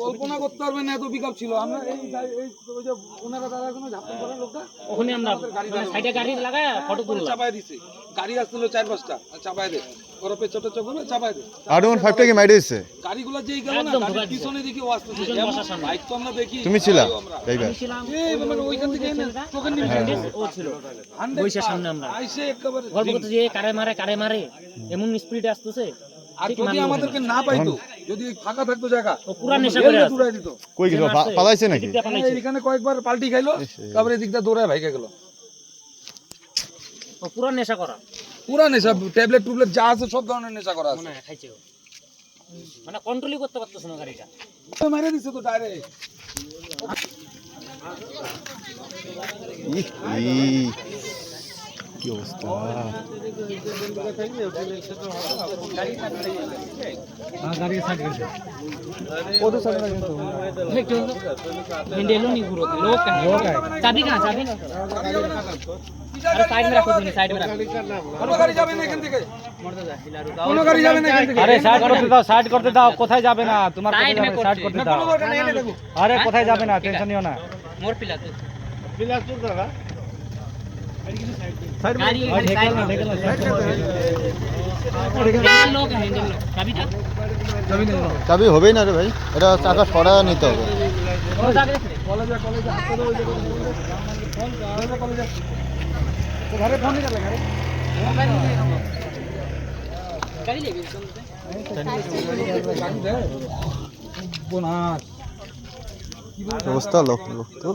কল্পনা করতে পারবেন না এত পিকআপ ছিল। আমরা এই ওই যে ওনারা দাদা কোনো ঝাপন করার লোকটা ওখানে আমরা সাইডে গাড়ি লাগায় ফটো তুললাম, চাপায় দিছে। গাড়ি আসছিল 4-5টা চাপায় দে ওরা পেছনে চোট করে চাপায় দে। R15 টাকে মাইরে দিছে গাড়িগুলো যেই গেল না গাড়ির পিছনে দিকে ও আসতেছে। বাইক তো আমরা দেখি। তুমি ছিলা ড্রাইভার? এই মানে ওইখান থেকে চোখের নিচে ও ছিল বইসের সামনে। আমরা আইসে একেবারে গল্প করতে যে কারে মারে এমন স্পিডে আসতেছে। আর যদি আমাদেরকে না পাইতো, যদি ফাঁকা থাকতো জায়গা, ও পুরা নেশা করে আছে। দৌড়ায় দিত। কই গেল? পালাইছে নাকি? এইখানে কয়েকবার পাল্টি খাইলো, তারপরে এদিকটা দৌড়ায় ভাইগা গেল। ও পুরা নেশা করা, পুরা নেশা, ট্যাবলেট টুবলেট যা আছে সব ধরনের নেশা করা আছে। মনে খাইছে ও, মানে কন্ট্রোলই করতে পারতেছ না গাড়িটা। মেরে দিছে তো ডাইরেক্ট। কি অবস্থা! গাড়ি সাইড গেছে। কত সাইড গেছে তো? একটু হ্যান্ডেলও নি পুরো লোক চাবি কहां? চাবি না আরে সাইড में रखो, তুমি সাইড में रखो। কোন গাড়ি যাবে না এখান থেকে, কোন গাড়ি যাবে না এখান থেকে। আরে সাইড করতে দাও, সাইড করতে দাও। কোথায় যাবে না? তোমার কোথায় যাবে? সাইড করতে দাও। কোন গাড়ি এনে দেখো। আরে কোথায় যাবে না, টেনশন নিও না। মোর পিলা তো প্লাস তো দাদা গাড়ি সাইড में ঢেকে না। হ্যান্ডেল লোক চাবিটা চাবি হবেই না রে ভাই, এটা টাকা সরা নিতে হবে। ও যাবে কলেজে হাতে দাও, ওই যে ফোন কলেজে তো ঘরে ফোন নিয়ে গেল। গাড়ি লেগে বোনাস অবস্থা লোক তো